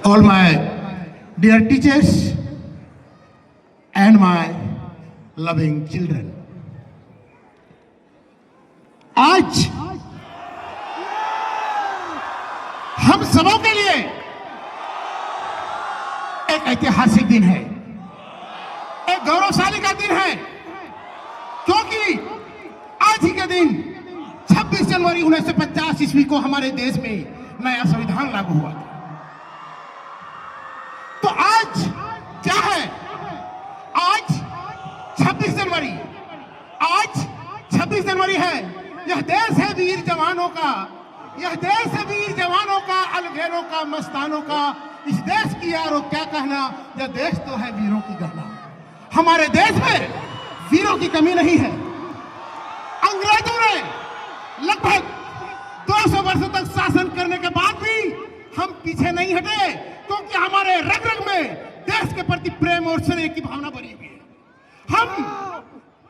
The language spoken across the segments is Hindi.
all my dear teachers and my loving children. आज हम सबों के लिए एक ऐतिहासिक दिन है, एक गौरवशाली का दिन है, क्योंकि आज ही के दिन 26 जनवरी 1950 ईस्वी को हमारे देश में नया संविधान लागू हुआ था। तो आज क्या है? आज 26 जनवरी, आज 26 जनवरी है। यह देश है वीर जवानों का, यह देश है वीर जवानों का, अलगेरों का, मस्तानों का। इस देश की यारो क्या कहना, यह देश तो है वीरों की गहना। हमारे देश में वीरों की कमी नहीं है। अंग्रेजों ने लगभग 200 वर्षों तक शासन करने के बाद भी हम पीछे नहीं हटे, क्योंकि हमारे रग रग में देश के प्रति प्रेम और स्नेह की भावना भरी हुई है। हम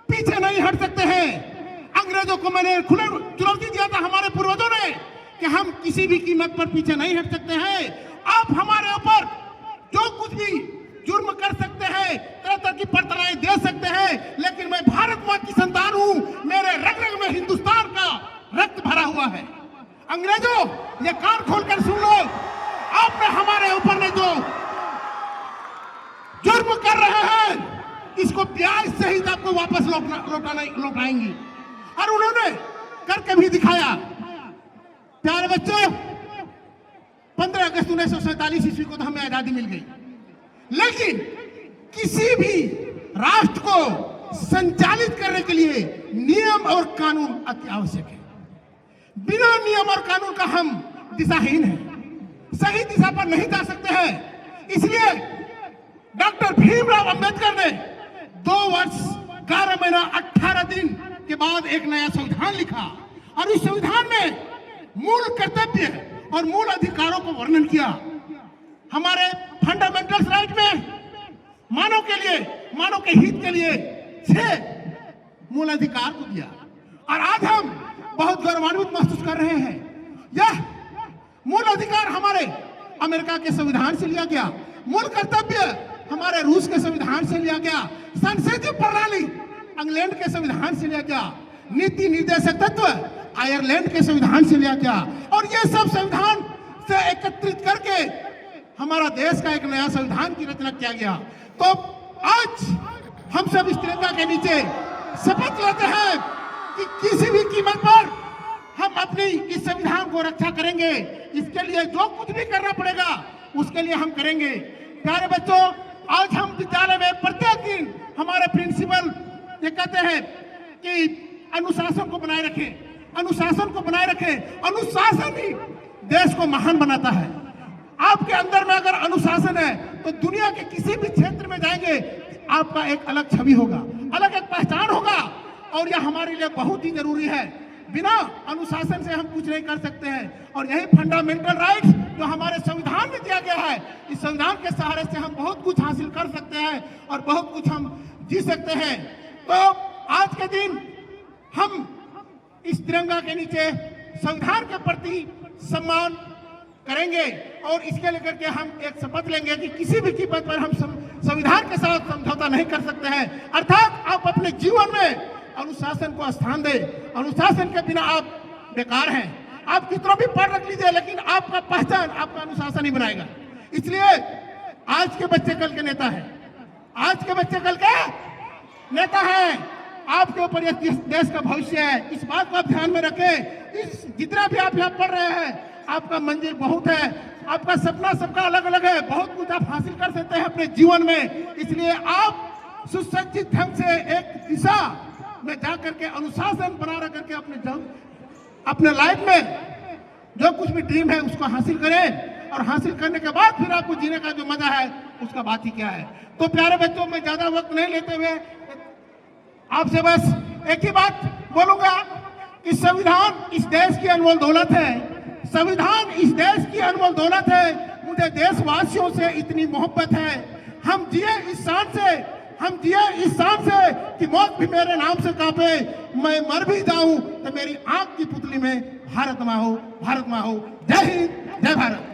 पीछे नहीं हट सकते हैं। अंग्रेजों को मैंने खुले चुनौती दिया था हमारे पूर्वजों ने कि हम किसी भी कीमत पर पीछे नहीं हट सकते हैं। आप हमारे ऊपर जो कुछ भी जुर्म कर सकते हैं, तरह तरह की बर्तनाएं दे सकते हैं, लेकिन मैं भारत मां की संतान हूं। मेरे रग रग में हिंदुस्तान का रक्त भरा हुआ है। अंग्रेजों, ये कान खोलकर सुन लो, आपने हमारे ऊपर ने जो जुर्म कर रहे हैं, इसको ब्याज सहित आपको वापस लौटाएंगी। और उन्होंने करके भी दिखाया। प्यारे बच्चों, 15 अगस्त 1947 ईस्वी को तो हमें आजादी मिल गई, लेकिन किसी भी राष्ट्र को संचालित करने के लिए नियम और कानून अति आवश्यक है। बिना नियम और कानून का हम दिशाहीन हैं, सही दिशा पर नहीं जा सकते हैं। इसलिए डॉक्टर भीमराव अंबेडकर ने 2 वर्ष 11 महीना 18 दिन के बाद एक नया संविधान लिखा, और इस संविधान में मूल कर्तव्य और मूल अधिकारों को वर्णन किया। हमारे फंडामेंटल राइट में मानव के लिए, मानव के हित के लिए 6 मूल अधिकार को दिया, और आज हम बहुत गौरवान्वित महसूस कर रहे हैं। यह मूल अधिकार हमारे अमेरिका के संविधान से लिया गया, मूल कर्तव्य हमारे रूस के संविधान से लिया गया, संसदीय प्रणाली इंग्लैंड के संविधान से लिया गया, नीति निर्देशक तत्व आयरलैंड के संविधान से लिया गया, और ये सब संविधान से एकत्रित करके हमारा देश का एक नया संविधान की रचना किया गया। तो आज हम सब इस तिरंगा के नीचे शपथ लेते हैं कि किसी भी कीमत पर हम अपनी इस संविधान को रक्षा करेंगे। इसके लिए जो कुछ भी करना पड़ेगा उसके लिए हम करेंगे। प्यारे बच्चों, आज हम विद्यालय में प्रत्येक दिन हमारे प्रिंसिपल ये कहते हैं कि अनुशासन को बनाए रखें, अनुशासन को बनाए रखें। अनुशासन ही देश को महान बनाता है। आपके अंदर में अगर अनुशासन है तो दुनिया के किसी भी क्षेत्र में जाएंगे, आपका एक अलग छवि होगा, अलग एक पहचान होगा, और यह हमारे लिए बहुत ही जरूरी है। बिना अनुशासन से हम कुछ नहीं कर सकते हैं, और यही फंडामेंटल राइट्स जो हमारे संविधान में दिया गया है, इस संविधान के सहारे से हम बहुत कुछ हासिल कर सकते हैं और बहुत कुछ हम जी सकते हैं। तो आज के दिन हम इस तिरंगा के नीचे संविधान के प्रति सम्मान करेंगे, और इसके लेकर के हम एक शपथ लेंगे कि किसी भी कीमत पर हम संविधान के साथ समझौता नहीं कर सकते हैं। अर्थात आप अपने जीवन में अनुशासन को स्थान दें। अनुशासन के बिना आप बेकार हैं। आप कितना भी पढ़ रख लीजिए, लेकिन आपका पहचान आपका अनुशासन ही बनाएगा। इसलिए आज के बच्चे कल के नेता हैं, आज के बच्चे कल के नेता हैं। आपके ऊपर यह देश का भविष्य है, इस बात को आप ध्यान में रखें। इस जितना भी आप यहाँ पढ़ रहे हैं, आपका मंजिल बहुत है, आपका सपना सबका अलग अलग है, बहुत कुछ आप हासिल कर सकते हैं अपने जीवन में। इसलिए आप सुसज्जित ढंग से एक दिशा में जा करके अनुशासन बना रख करके अपने लाइफ में जो कुछ भी ड्रीम है उसको हासिल करें, और हासिल करने के बाद फिर आपको जीने का जो मजा है उसका बात ही क्या है। तो प्यारे बच्चों, मैं ज्यादा वक्त नहीं लेते हुए आपसे बस एक ही बात बोलूंगा कि संविधान इस देश की अनमोल दौलत है। संविधान इस देश की अनमोल दौलत है। मुझे देशवासियों से इतनी मोहब्बत है। हम जिए इस शान से, हम जिए इस शान से कि मौत भी मेरे नाम से कांपे। मैं मर भी जाऊं तो मेरी आंख की पुतली में भारत माँ हो, भारत माँ हो। जय हिंद, जय भारत।